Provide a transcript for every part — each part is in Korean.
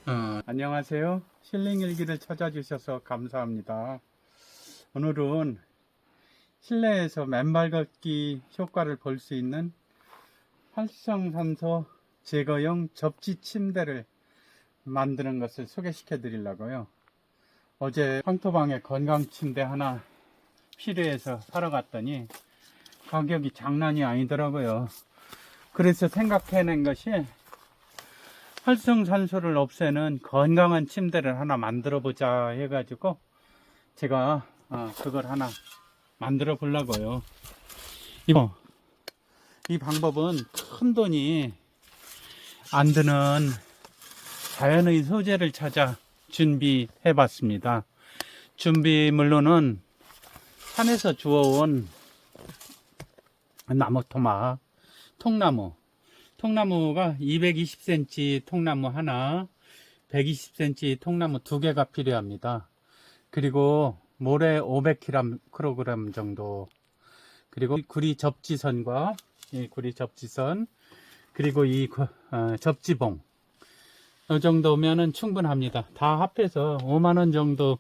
안녕하세요. 힐링일기를 찾아주셔서 감사합니다. 오늘은 실내에서 맨발 걷기 효과를 볼 수 있는 활성산소 제거용 접지 침대를 만드는 것을 소개시켜 드리려고요. 어제 황토방에 건강 침대 하나 필요해서 사러 갔더니 가격이 장난이 아니더라고요. 그래서 생각해낸 것이 활성산소를 없애는 건강한 침대를 하나 만들어 보자 해가지고 제가 그걸 하나 만들어 보려고요. 이 방법은 큰 돈이 안 드는 자연의 소재를 찾아 준비해 봤습니다. 준비물로는 산에서 주워온 나무 토막, 통나무가 220cm 통나무 하나, 120cm 통나무 두 개가 필요합니다. 그리고 모래 500kg 정도, 그리고 구리 접지선과 이 구리 접지선, 그리고 이 접지봉, 이 정도면은 충분합니다. 다 합해서 5만원 정도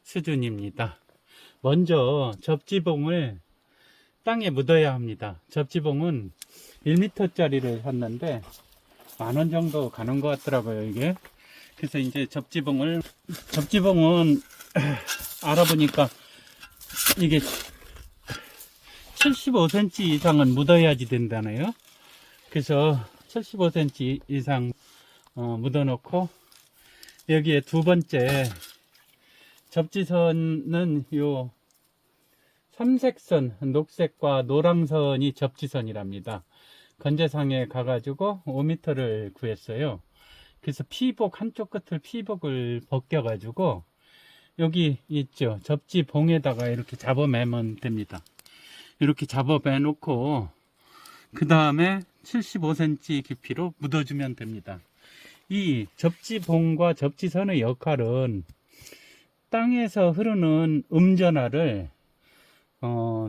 수준입니다. 먼저 접지봉을 땅에 묻어야 합니다. 접지봉은 1m짜리를 샀는데 만원 정도 가는 것 같더라고요, 이게. 그래서 이제 접지봉은 알아보니까 이게 75cm 이상은 묻어야지 된다네요. 그래서 75cm 이상 묻어 놓고, 여기에 두 번째 접지선은 요 삼색선, 녹색과 노랑선이 접지선이랍니다. 건재상에 가가지고 5m를 구했어요. 그래서 피복, 한쪽 끝을 피복을 벗겨가지고 여기 있죠, 접지봉에다가 이렇게 잡아매면 됩니다. 이렇게 잡아매 놓고 그 다음에 75cm 깊이로 묻어주면 됩니다. 이 접지봉과 접지선의 역할은 땅에서 흐르는 음전하를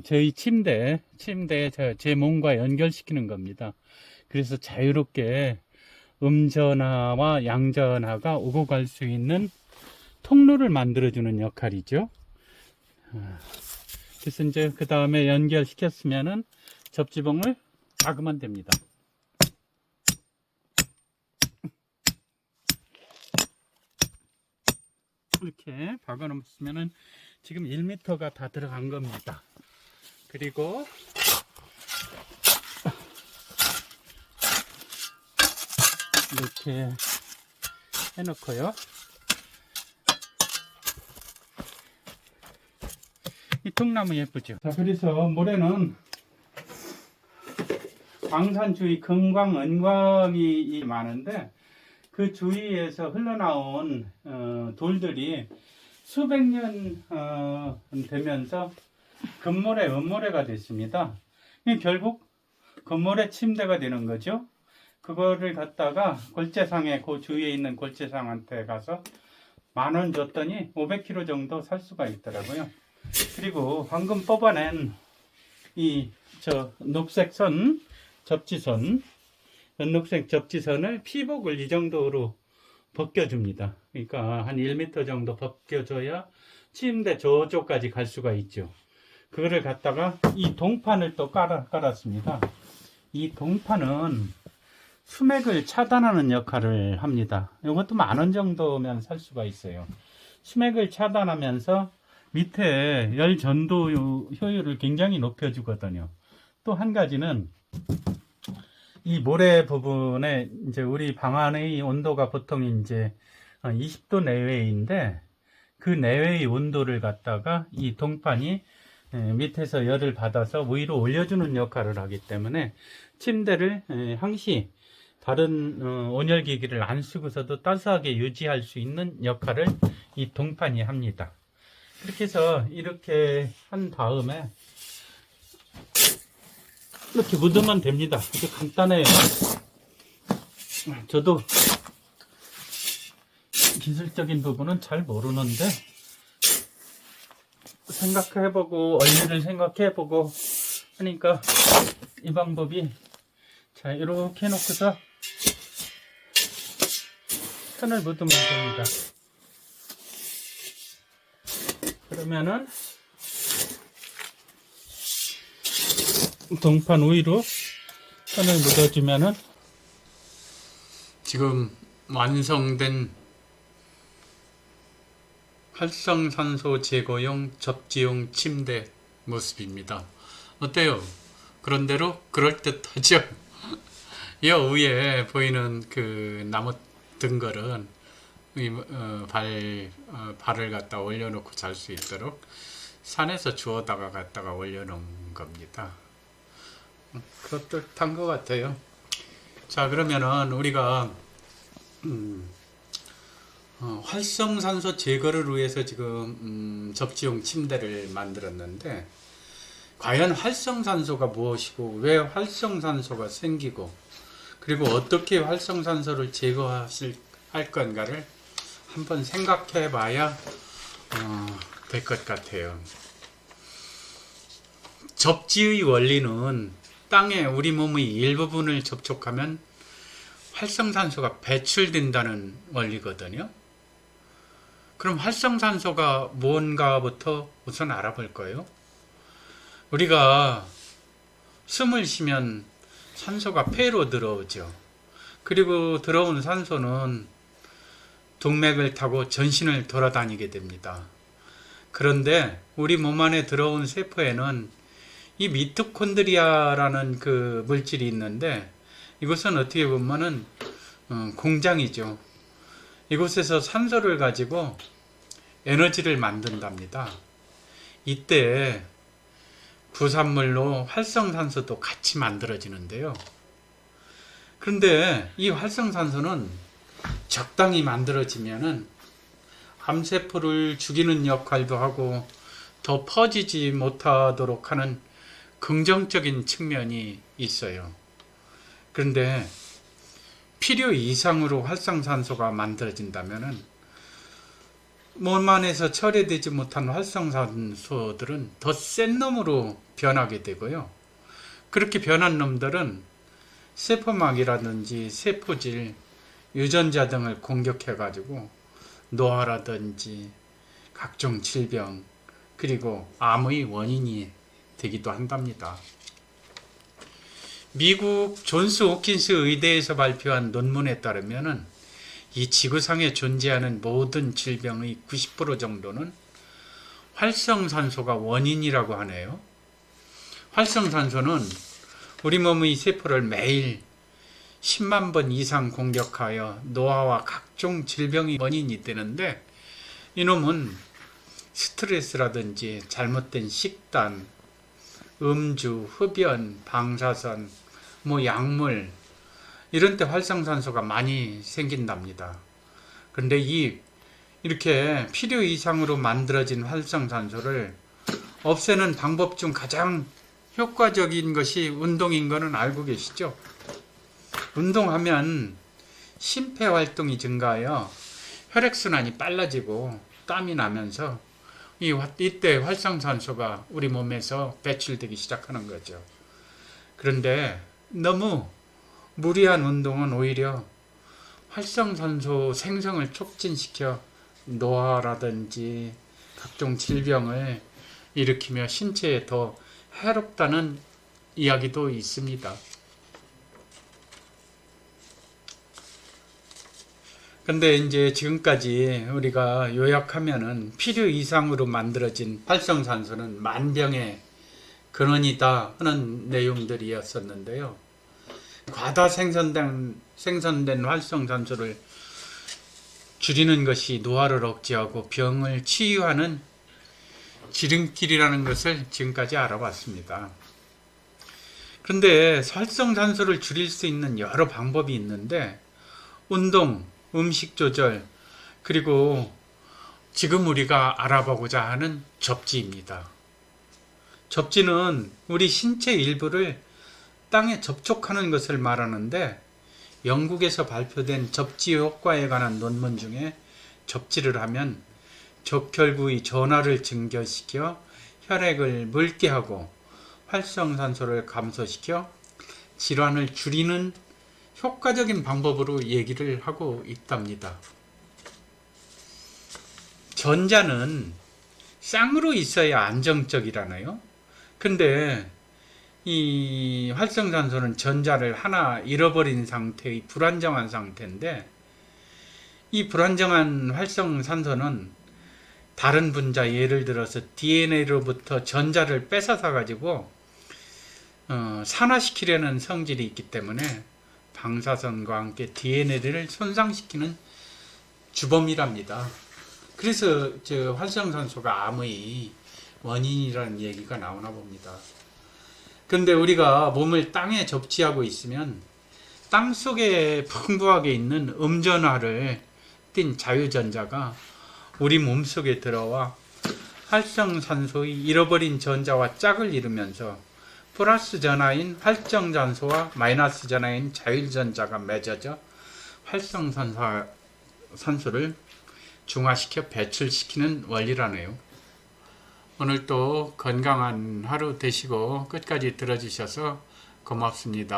저희 침대에 제 몸과 연결시키는 겁니다. 그래서 자유롭게 음전하와 양전하가 오고 갈 수 있는 통로를 만들어주는 역할이죠. 그래서 이제 그 다음에 연결시켰으면은 접지봉을 박으면 됩니다. 이렇게 박아 놓으면은 지금 1m가 다 들어간 겁니다. 그리고 이렇게 해놓고요. 이 통나무 예쁘죠? 자, 그래서 모래는 광산 주위 금광, 은광이 많은데 그 주위에서 흘러나온 돌들이 수백 년 되면서 금모래, 은모래가 됐습니다. 결국 금모래 침대가 되는 거죠. 그거를 갖다가 골재상에, 그 주위에 있는 골재상한테 가서 만원 줬더니 500kg 정도 살 수가 있더라고요. 그리고 방금 뽑아낸 녹색 선, 접지선, 녹색 접지선을 피복을 이 정도로 벗겨줍니다. 그러니까 한 1m 정도 벗겨줘야 침대 저쪽까지 갈 수가 있죠. 그거를 갖다가 이 동판을 또 깔았습니다. 이 동판은 수맥을 차단하는 역할을 합니다. 이것도 만원 정도면 살 수가 있어요. 수맥을 차단하면서 밑에 열 전도 효율을 굉장히 높여주거든요. 또 한 가지는 이 모래 부분에 이제 우리 방 안의 온도가 보통 이제 20도 내외인데 그 내외의 온도를 갖다가 이 동판이 밑에서 열을 받아서 위로 올려주는 역할을 하기 때문에 침대를 항시 다른 온열기기를 안 쓰고서도 따스하게 유지할 수 있는 역할을 이 동판이 합니다. 그렇게 해서 이렇게 한 다음에 이렇게 묻으면 됩니다. 이게 간단해요. 저도 기술적인 부분은 잘 모르는데 생각해보고 원리를 생각해보고 하니까 이 방법이, 자, 이렇게 해놓고서 천을 묻으면 됩니다. 그러면은 동판 위로 천을 묻어주면은 지금 완성된 활성산소 제거용 접지용 침대 모습입니다. 어때요? 그런대로 그럴듯하죠? 이 위에 보이는 그 나무 등걸은 발을 갖다 올려놓고 잘 수 있도록 산에서 주워다가 갖다가 올려놓은 겁니다. 그럴듯한 것 같아요. 자, 그러면은 우리가 활성산소 제거를 위해서 지금 접지용 침대를 만들었는데, 과연 활성산소가 무엇이고 왜 활성산소가 생기고 그리고 어떻게 활성산소를 제거할 건가를 한번 생각해 봐야 될 것 같아요. 접지의 원리는 땅에 우리 몸의 일부분을 접촉하면 활성산소가 배출된다는 원리거든요. 그럼 활성산소가 뭔가부터 우선 알아볼 거예요. 우리가 숨을 쉬면 산소가 폐로 들어오죠. 그리고 들어온 산소는 동맥을 타고 전신을 돌아다니게 됩니다. 그런데 우리 몸 안에 들어온 세포에는 이 미토콘드리아라는 그 물질이 있는데, 이것은 어떻게 보면은 공장이죠. 이곳에서 산소를 가지고 에너지를 만든답니다. 이때 부산물로 활성산소도 같이 만들어지는데요. 그런데 이 활성산소는 적당히 만들어지면은 암세포를 죽이는 역할도 하고 더 퍼지지 못하도록 하는 긍정적인 측면이 있어요. 그런데 필요 이상으로 활성산소가 만들어진다면은 몸 안에서 처리되지 못한 활성산소들은 더 센 놈으로 변하게 되고요. 그렇게 변한 놈들은 세포막이라든지 세포질, 유전자 등을 공격해 가지고 노화라든지 각종 질병, 그리고 암의 원인이 되기도 한답니다. 미국 존스 홉킨스 의대에서 발표한 논문에 따르면은 이 지구상에 존재하는 모든 질병의 90% 정도는 활성산소가 원인이라고 하네요. 활성산소는 우리 몸의 세포를 매일 10만 번 이상 공격하여 노화와 각종 질병의 원인이 되는데, 이놈은 스트레스라든지 잘못된 식단, 음주, 흡연, 방사선, 약물, 이런 때 활성산소가 많이 생긴답니다. 그런데 이렇게 필요 이상으로 만들어진 활성산소를 없애는 방법 중 가장 효과적인 것이 운동인 거는 알고 계시죠? 운동하면 심폐활동이 증가하여 혈액순환이 빨라지고 땀이 나면서 이때 활성산소가 우리 몸에서 배출되기 시작하는 거죠. 그런데 너무 무리한 운동은 오히려 활성산소 생성을 촉진시켜 노화라든지 각종 질병을 일으키며 신체에 더 해롭다는 이야기도 있습니다. 근데 이제 지금까지 우리가 요약하면은 필요 이상으로 만들어진 활성산소는 만병의 근원이다 하는 내용들이었었는데요. 과다 생성된 활성산소를 줄이는 것이 노화를 억제하고 병을 치유하는 지름길이라는 것을 지금까지 알아봤습니다. 그런데 활성산소를 줄일 수 있는 여러 방법이 있는데, 운동, 음식 조절, 그리고 지금 우리가 알아보고자 하는 접지입니다. 접지는 우리 신체 일부를 땅에 접촉하는 것을 말하는데, 영국에서 발표된 접지 효과에 관한 논문 중에 접지를 하면 적혈구의 전하를 증가시켜 혈액을 묽게 하고 활성산소를 감소시켜 질환을 줄이는 효과적인 방법으로 얘기를 하고 있답니다. 전자는 쌍으로 있어야 안정적이라나요? 근데 이 활성산소는 전자를 하나 잃어버린 상태의 불안정한 상태인데, 이 불안정한 활성산소는 다른 분자, 예를 들어서 DNA로부터 전자를 뺏어서 가지고 산화시키려는 성질이 있기 때문에 방사선과 함께 DNA를 손상시키는 주범이랍니다. 그래서 활성산소가 암의 원인이라는 얘기가 나오나 봅니다. 근데 우리가 몸을 땅에 접지하고 있으면 땅 속에 풍부하게 있는 음전하를 띤 자유전자가 우리 몸속에 들어와 활성산소의 잃어버린 전자와 짝을 이루면서 플러스 전하인 활성산소와 마이너스 전하인 자율전자가 맺어져 활성산소를 중화시켜 배출시키는 원리라네요. 오늘도 건강한 하루 되시고 끝까지 들어주셔서 고맙습니다.